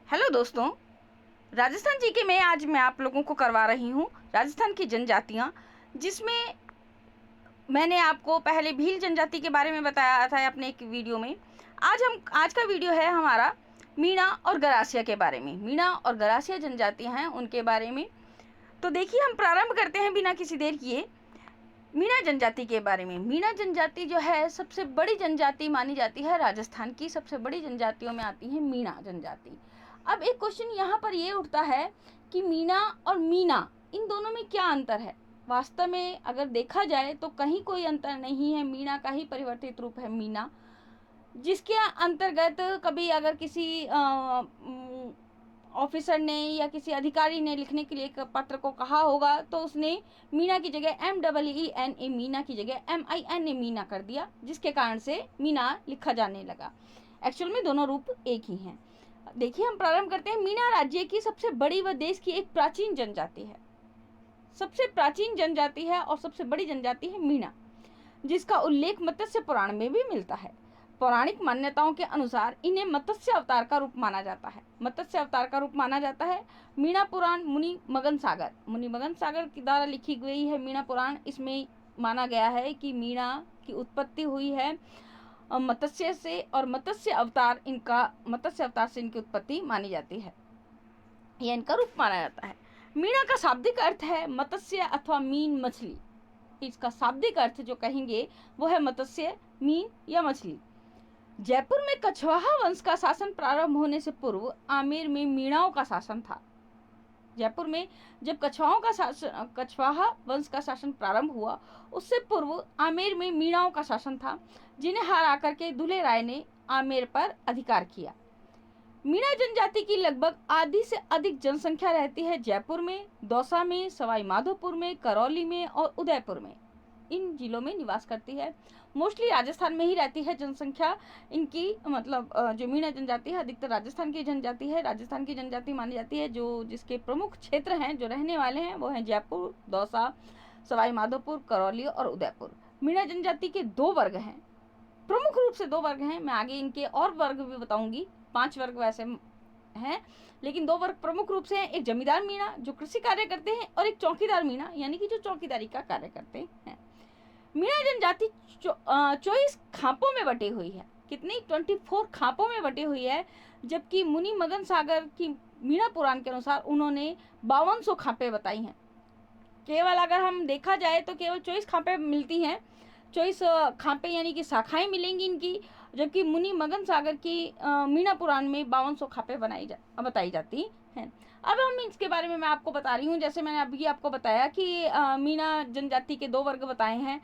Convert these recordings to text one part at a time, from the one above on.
Hello दोस्तों, Rajasthan GK में आज मैं आप लोगों को करवा रही हूँ राजस्थान की जनजातियाँ, जिसमें मैंने आपको पहले भील जनजाति के बारे में बताया था अपने एक वीडियो में। आज का वीडियो है हमारा मीणा और गरासिया के बारे में। मीणा और गरासिया जनजातियाँ हैं, उनके बारे में। तो देखिए, हम प्रारंभ करते हैं बिना किसी देर किए मीणा जनजाति के बारे में। मीणा जनजाति जो है सबसे बड़ी जनजाति मानी जाती है, राजस्थान की सबसे बड़ी जनजातियों में आती है मीणा जनजाति। अब एक क्वेश्चन यहाँ पर ये उठता है कि मीणा और मीना, इन दोनों में क्या अंतर है। वास्तव में अगर देखा जाए तो कहीं कोई अंतर नहीं है। मीणा का ही परिवर्तित रूप है मीना, जिसके अंतर्गत कभी अगर किसी ऑफिसर ने या किसी अधिकारी ने लिखने के लिए एक पत्र को कहा होगा तो उसने मीना की जगह MEENA मीना की जगह MINA मीना कर दिया, जिसके कारण से मीना लिखा जाने लगा। एक्चुअल में दोनों रूप एक ही हैं। देखिए, हम प्रारंभ करते हैं। मीना राज्य की सबसे बड़ी व देश की एक प्राचीन जनजाति है। सबसे प्राचीन जनजाति है और सबसे बड़ी जनजाति है मीना, जिसका उल्लेख मत्स्य पुराण में भी मिलता है। पौराणिक मान्यताओं के अनुसार इन्हें मत्स्य अवतार का रूप माना जाता है। मत्स्य अवतार का रूप माना जाता है। मीणा पुराण मुनि मगन सागर के द्वारा लिखी गई है मीणा पुराण। इसमें माना गया है कि मीणा की उत्पत्ति हुई है मत्स्य से, और मत्स्य अवतार से इनकी उत्पत्ति मानी जाती है, यह इनका रूप माना जाता है। मीणा का शाब्दिक अर्थ है मत्स्य अथवा मीन, मछली। इसका शाब्दिक अर्थ जो कहेंगे वो है मत्स्य, मीन या मछली। जयपुर में कछवाहा वंश का शासन प्रारंभ होने से पूर्व आमेर में मीणाओं का शासन था। जयपुर में जब कछवाहा वंश का शासन प्रारंभ हुआ, उससे पूर्व आमेर में मीणाओं का शासन था, जिन्हें हरा करके दुल्हे राय ने आमेर पर अधिकार किया। मीणा जनजाति की लगभग आधी से अधिक जनसंख्या रहती है जयपुर में, दौसा में, सवाई माधोपुर में, करौली में और उदयपुर में। इन जिलों में निवास करती है। मोस्टली राजस्थान में ही रहती है जनसंख्या इनकी। मतलब जो मीणा जनजाति है अधिकतर राजस्थान की जनजाति है, राजस्थान की जनजाति मानी जाती है। जो जिसके प्रमुख क्षेत्र हैं, जो रहने वाले हैं, वो हैं जयपुर, दौसा, सवाई माधोपुर, करौली और उदयपुर। मीणा जनजाति के 2 वर्ग हैं, प्रमुख रूप से 2 वर्ग हैं। मैं आगे इनके और वर्ग भी बताऊंगी। 5 वर्ग वैसे हैं, लेकिन 2 वर्ग प्रमुख रूप से हैं। एक जमींदार मीणा जो कृषि कार्य करते हैं, और एक चौकीदार मीणा यानी कि जो चौकीदारी का कार्य करते हैं। मीणा जनजाति 24 खापों में बटी हुई है। कितनी? 24 खापों में बटी हुई है, जबकि मुनि मगन सागर की मीणा पुराण के अनुसार उन्होंने 5200 खापें बताई हैं। केवल अगर हम देखा जाए तो केवल 24 खापें मिलती हैं। 24 खापें यानी कि शाखाएं मिलेंगी इनकी, जबकि मुनि मगन सागर की मीणा पुराण में 5200 खापें बताई जाती हैं। अब हम इसके बारे में मैं आपको बता रही हूँ। जैसे मैंने अभी आपको बताया कि मीणा जनजाति के 2 वर्ग बताए हैं।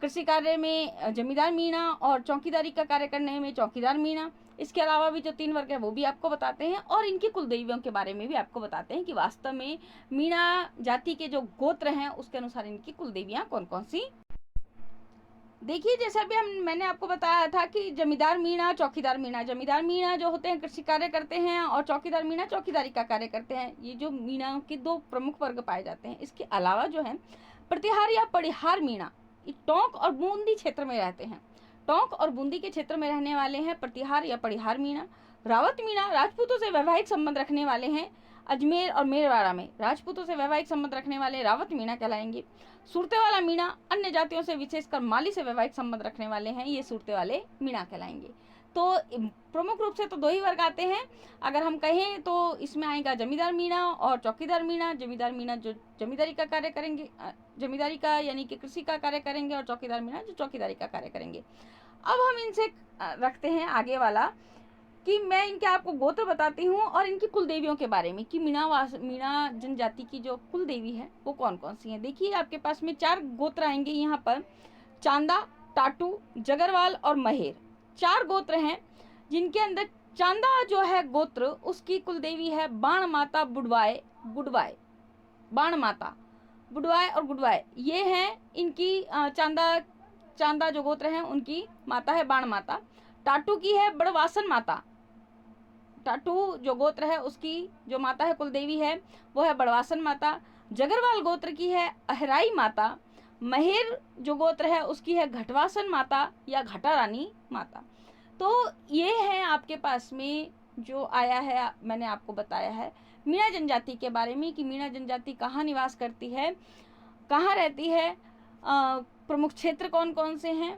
कृषि कार्य में जमींदार मीणा और चौकीदारी का कार्य करने में चौकीदार मीणा। इसके अलावा भी जो 3 वर्ग है वो भी आपको बताते हैं, और इनकी कुल देवियों के बारे में भी आपको बताते हैं कि वास्तव में मीणा जाति के जो गोत्र हैं उसके अनुसार इनकी कुल देवियां कौन कौन सी। देखिए, जैसा भी मैंने आपको बताया था कि जमींदार मीणा, चौकीदार मीणा। जमींदार मीणा जो होते हैं कृषि कार्य करते हैं, और चौकीदार मीणा चौकीदारी का कार्य करते हैं। ये जो मीणा के 2 प्रमुख वर्ग पाए जाते हैं। इसके अलावा जो है प्रतिहार या परिहार मीणा, टोंक और बूंदी क्षेत्र में रहते हैं। टोंक और बूंदी के क्षेत्र में रहने वाले हैं प्रतिहार या परिहार मीणा। रावत मीणा राजपूतों से वैवाहिक संबंध रखने वाले हैं। अजमेर और मेरवाड़ा में राजपूतों से वैवाहिक संबंध रखने वाले रावत मीणा कहलाएंगे। सूरते वाला मीणा अन्य जातियों से विशेषकर माली से वैवाहिक संबंध रखने वाले हैं, ये सूरते वाले मीणा कहलाएंगे। तो प्रमुख रूप से तो 2 ही वर्ग आते हैं। अगर हम कहें तो इसमें आएगा जमींदार मीणा और चौकीदार मीणा। जमींदार मीणा जो जमींदारी का कार्य करेंगे, जमींदारी का यानी कि कृषि का कार्य करेंगे, और चौकीदार मीणा जो चौकीदारी का कार्य करेंगे। अब हम इनसे रखते हैं आगे वाला कि मैं इनके आपको गोत्र बताती हूँ और इनकी कुल देवियों के बारे में कि मीणा जनजाति की जो कुल देवी है वो कौन कौन सी है। देखिए, आपके पास में 4 गोत्र आएंगे यहाँ पर। चांदा, टाटू, जगरवाल और महेर, 4 गोत्र हैं, जिनके अंदर चांदा जो है गोत्र, उसकी कुल देवी है बाण माता बुडवाय। बाण माता बुडवाय और गुडवाय, ये हैं इनकी चांदा जो गोत्र है उनकी माता है बाण माता। टाटू की है बड़वासन माता। टाटू जो गोत्र है उसकी जो माता है कुल देवी है वो है बड़वासन माता। जगरवाल गोत्र की है अहराई माता। महेर जो गोत्र है उसकी है घटवासन माता या घटा रानी माता। तो ये है आपके पास में जो आया है मैंने आपको बताया है मीणा जनजाति के बारे में कि मीणा जनजाति कहाँ निवास करती है, कहाँ रहती है, प्रमुख क्षेत्र कौन कौन से हैं,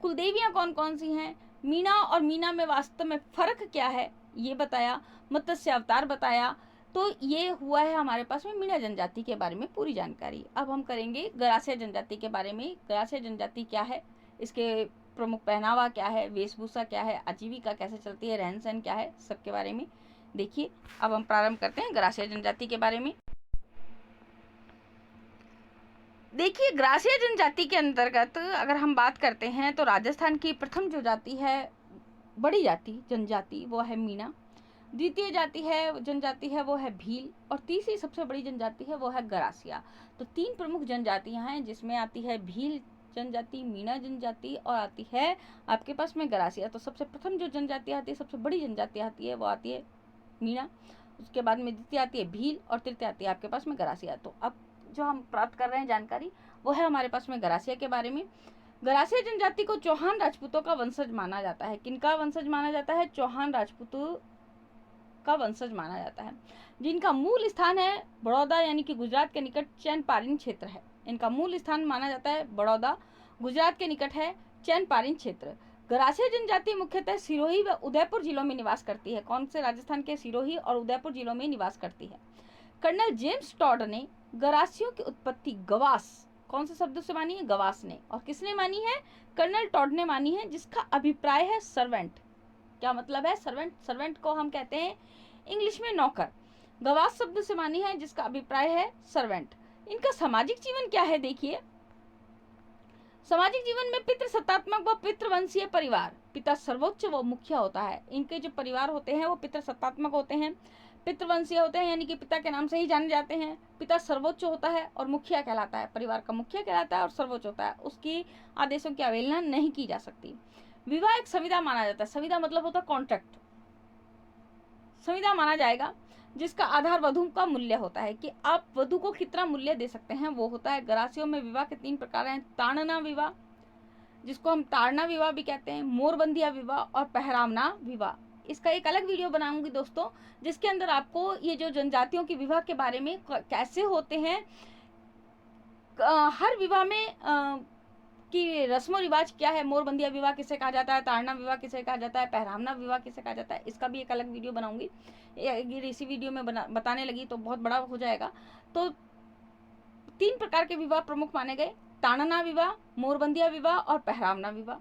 कुलदेवियाँ कौन कौन सी हैं, मीणा और मीना में वास्तव में फर्क क्या है ये बताया, मत्स्य अवतार बताया। तो ये हुआ है हमारे पास में मीणा जनजाति के बारे में पूरी जानकारी। अब हम करेंगे गरासिया जनजाति के बारे में। गरासिया जनजाति क्या है, इसके प्रमुख पहनावा क्या है, वेशभूषा क्या है, आजीविका कैसे चलती है, रहन सहन क्या है, सबके बारे में देखिए। अब हम प्रारंभ करते हैं गरासिया जनजाति के बारे में। देखिए गरासिया जनजाति के अंतर्गत अगर हम बात करते हैं तो राजस्थान की प्रथम जो जाति है, बड़ी जाति जनजाति, वो है मीणा। द्वितीय जाति है जनजाति है वो है भील, और तीसरी सबसे बड़ी जनजाति है वो है गरासिया। तो तीन प्रमुख जनजातियां हैं जिसमें आती है भील जनजाति, मीणा जनजाति और आती है आपके पास में गरासिया। तो सबसे प्रथम जो जनजाति आती है, सबसे बड़ी जनजाति आती है वो आती है मीणा, उसके बाद में द्वितीय आती है भील और तृतीय आती है आपके पास में गरासिया। तो अब जो हम प्राप्त कर रहे हैं जानकारी वो है हमारे पास में गरासिया के बारे में। गरासिया जनजाति को चौहान राजपूतों का वंशज माना जाता है। किनका वंशज माना जाता है? चौहान राजपूतों का वंशज माना जाता है, जिनका मूल स्थान है बड़ौदा यानी कि गुजरात के निकट चैनपारीन क्षेत्र है। इनका मूल स्थान माना जाता है बड़ौदा, गुजरात के निकट है चैनपारीन क्षेत्र। गरासिया जनजाति मुख्यतः सिरोही व उदयपुर जिलों में निवास करती है। कौन से? राजस्थान के सिरोही और उदयपुर जिलों में निवास करती है। कर्नल जेम्स टॉड ने गरासियों की उत्पत्ति गवास, कौन से शब्द से मानी है? गवास ने। और किसने मानी है? कर्नल टॉड ने मानी है, जिसका अभिप्राय है सर्वेंट। क्या मतलब है सर्वेंट? सर्वेंट को हम कहते हैं इंग्लिश में नौकर। गवास शब्द से मानी है जिसका अभिप्राय है सर्वेंट। इनका सामाजिक जीवन क्या है? देखिए, सामाजिक जीवन में पितृसत्तात्मक व पितृवंशीय परिवार, पिता सर्वोच्च व मुखिया होता है। इनके जो परिवार होते हैं वो पितृसत्तात्मक होते हैं, पितृवंशीय होते हैं, यानी कि पिता के नाम से ही जाने जाते हैं। पिता सर्वोच्च होता है और मुखिया कहलाता है, परिवार का मुखिया कहलाता है और सर्वोच्च होता है, उसकी आदेशों की अवहेलना नहीं की जा सकती। विवाह एक संविदा माना जाता है। संविदा मतलब होता है कॉन्ट्रैक्ट। संविदा माना जाएगा जिसका आधार वधु का मूल्य होता है, कि आप वधु को कितना मूल्य दे सकते हैं, वो होता है। गरासियों में विवाह के 3 प्रकार हैं: ताड़ना विवाह, जिसको हम ताड़ना विवाह भी कहते हैं, मोरबंदिया विवाह और पहरावना विवाह। इसका एक अलग वीडियो बनाऊंगी दोस्तों, जिसके अंदर आपको ये जो जनजातियों के विवाह के बारे में कैसे होते हैं, हर विवाह में कि रस्मो रिवाज क्या है, मोरबंदिया विवाह किसे कहा जाता है, ताड़ना विवाह किसे कहा जाता है, पहरावना विवाह किसे कहा जाता है, इसका भी एक अलग वीडियो बनाऊंगी। इसी वीडियो में बताने लगी तो बहुत बड़ा हो जाएगा। तो 3 प्रकार के विवाह प्रमुख माने गए: ताड़ना विवाह, मोरबंदिया विवाह और पहरावना विवाह।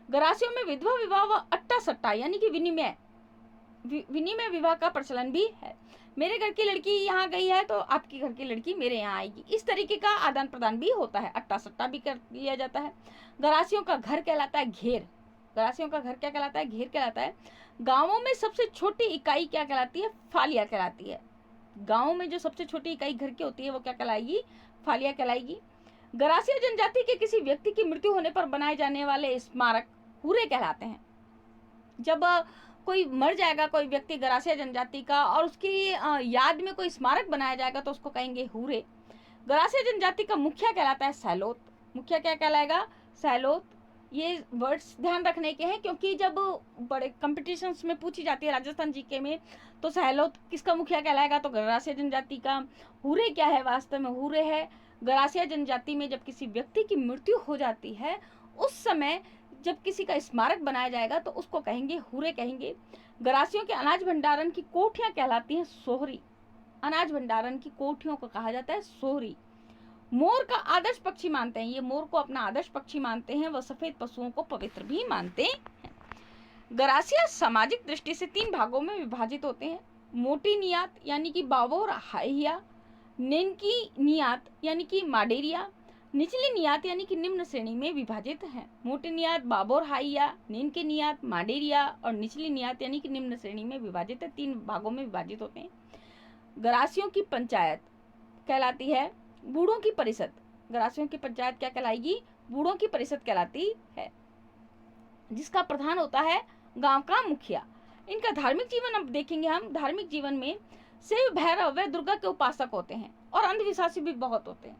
गरासियों में विधवा विवाह व अट्टा सट्टा यानी कि विनिमय विवाह का प्रचलन भी है। मेरे घर की लड़की यहाँ गई है तो आपकी घर की लड़की मेरे यहाँ आएगी, इस तरीके का आदान प्रदान भी होता है, अट्टा सट्टा भी कर लिया जाता है। गरासियों का घर कहलाता है घेर। गरासियों का घर क्या कहलाता है? घेर कहलाता है। गांवों में सबसे छोटी इकाई क्या कहलाती है? फालिया कहलाती है। गाँव में जो सबसे छोटी इकाई घर की होती है वो क्या कहलाएगी? फालिया कहलाएगी। गरासिया जनजाति के किसी व्यक्ति की मृत्यु होने पर बनाए जाने वाले स्मारक हुरे कहलाते हैं। जब कोई मर जाएगा कोई व्यक्ति गरासिया जनजाति का और उसकी याद में कोई स्मारक बनाया जाएगा तो उसको कहेंगे हुरे। गरासिया जनजाति का मुखिया कहलाता है सैलोत। मुखिया क्या कहलाएगा? सैलोत। ये वर्ड्स ध्यान रखने के हैं क्योंकि जब बड़े कॉम्पिटिशन्स में पूछी जाती है राजस्थान जीके में तो सैलोत किसका मुखिया कहलाएगा? तो गरासिया जनजाति का। हुरे क्या है? वास्तव में हुरे है गरासिया जनजाति में जब किसी व्यक्ति की मृत्यु हो जाती है उस समय जब किसी का स्मारक बनाया जाएगा तो उसको कहेंगे हुरे कहेंगे। गरासियों के अनाज भंडारण की कोठियां कहलाती हैं सोहरी। अनाज भंडारण की कोठियों को कहा जाता है सोहरी। मोर का आदर्श पक्षी मानते हैं, ये मोर को अपना आदर्श पक्षी मानते हैं, वह सफेद पशुओं को पवित्र भी मानते हैं। गरासिया सामाजिक दृष्टि से 3 भागों में विभाजित होते हैं: मोटी नियात यानी कि बाबोर हाइया, नेनकी नियात यानी कि माडेरिया, निचली नियात यानी कि निम्न श्रेणी में विभाजित है। मोटी नियात बाबोर हाइया, निम्न नियात माडेरिया और निचली नियात यानी कि निम्न श्रेणी में विभाजित है। 3 भागों में विभाजित होते हैं। गरासियों की पंचायत कहलाती है बूढ़ों की परिषद। गरासियों की पंचायत क्या कहलाएगी? बूढ़ों की परिषद कहलाती है, जिसका प्रधान होता है गांव का मुखिया। इनका धार्मिक जीवन अब देखेंगे हम। धार्मिक जीवन में शिव, भैरव व दुर्गा के उपासक होते हैं और अंधविश्वासी भी बहुत होते हैं।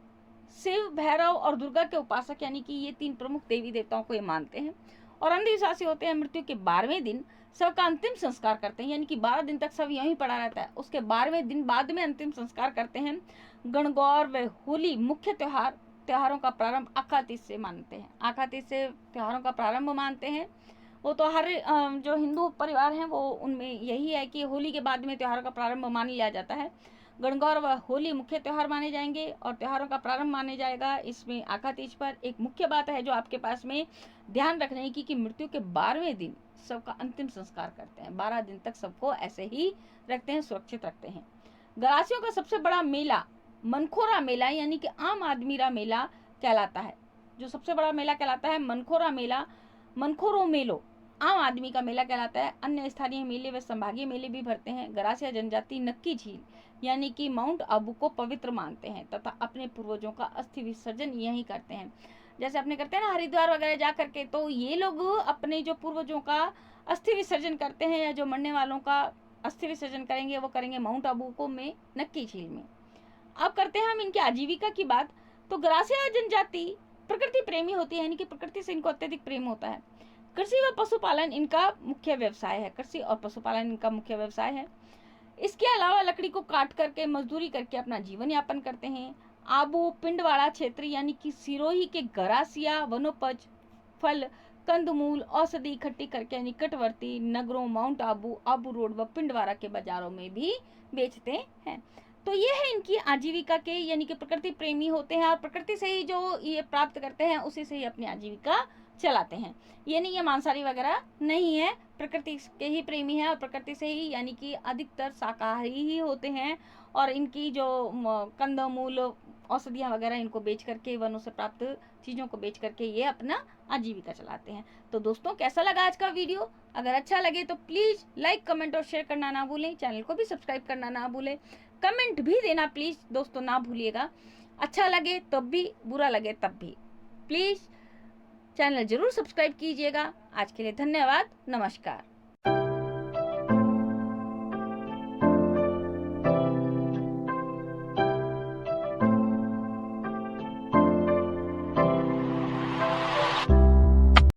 शिव, भैरव और दुर्गा के उपासक यानी कि ये 3 प्रमुख देवी देवताओं को ये मानते हैं और अंधविश्वासी होते हैं। मृत्यु के 12वें दिन शव का अंतिम संस्कार करते हैं, यानी कि 12 दिन तक शव यहीं पड़ा रहता है। उसके 12वें दिन बाद में अंतिम संस्कार करते हैं। गणगौर व होली मुख्य त्योहारों का प्रारंभ आखातीज से मानते हैं। आखातीज से त्योहारों का प्रारंभ मानते हैं। वो तो हर जो हिंदू परिवार हैं वो उनमें यही है कि होली के बाद में त्योहारों का प्रारंभ मान लिया जाता है। गणगौर व होली मुख्य त्योहार माने जाएंगे और त्योहारों का प्रारंभ माने जाएगा इसमें आखातीज पर। एक मुख्य बात है जो आपके पास में ध्यान रखने की कि मृत्यु के 12वें दिन सबका अंतिम संस्कार करते हैं। 12 दिन तक सबको ऐसे ही रखते हैं, सुरक्षित रखते हैं। गरासियों का सबसे बड़ा मेला मनखोरा मेला यानी कि आम आदमीरा मेला कहलाता है। जो सबसे बड़ा मेला कहलाता है मनखोरा मेला, मनखोरो मेलो आम आदमी का मेला कहलाता है। अन्य स्थानीय मेले व संभागीय मेले भी भरते हैं। गरासिया जनजाति नक्की झील यानी कि माउंट आबू को पवित्र मानते हैं तथा अपने पूर्वजों का अस्थि विसर्जन यहीं करते हैं। जैसे अपने करते हैं ना हरिद्वार वगैरह जा करके, तो ये लोग अपने जो पूर्वजों का अस्थि विसर्जन करते हैं या जो मरने वालों का अस्थि विसर्जन करेंगे वो करेंगे माउंट आबू को में नक्की झील में। अब करते हैं हम इनकी आजीविका की बात। तो गरासिया जनजाति प्रकृति प्रेमी होती है, यानी कि प्रकृति से इनको अत्यधिक प्रेम होता है। कृषि व पशुपालन इनका मुख्य व्यवसाय है। कृषि और पशुपालन इनका मुख्य व्यवसाय है। इसके अलावा लकड़ी को काट करके मजदूरी करके अपना जीवन यापन करते हैं। आबू पिंडवाड़ा क्षेत्र यानी कि सिरोही के गरासिया वनोपज फल कंदमूल औषधि इकट्ठी करके निकटवर्ती नगरों माउंट आबू, आबू रोड व पिंडवाड़ा के बाजारों में भी बेचते हैं। तो ये है इनकी आजीविका के, यानी कि प्रकृति प्रेमी होते हैं और प्रकृति से ही जो ये प्राप्त करते हैं उसी से ही अपनी आजीविका चलाते हैं। ये नहीं है मांसाहारी वगैरह नहीं है, प्रकृति के ही प्रेमी है और प्रकृति से ही, यानी कि अधिकतर शाकाहारी ही होते हैं। और इनकी जो कंदमूल औषधियाँ वगैरह इनको बेच करके, वनों से प्राप्त चीज़ों को बेच करके ये अपना आजीविका चलाते हैं। तो दोस्तों कैसा लगा आज का वीडियो? अगर अच्छा लगे तो प्लीज़ लाइक कमेंट और शेयर करना ना भूलें। चैनल को भी सब्सक्राइब करना ना भूलें। कमेंट भी देना प्लीज़ दोस्तों ना भूलिएगा। अच्छा लगे तब भी, बुरा लगे तब भी प्लीज़ चैनल जरूर सब्सक्राइब कीजिएगा। आज के लिए धन्यवाद, नमस्कार।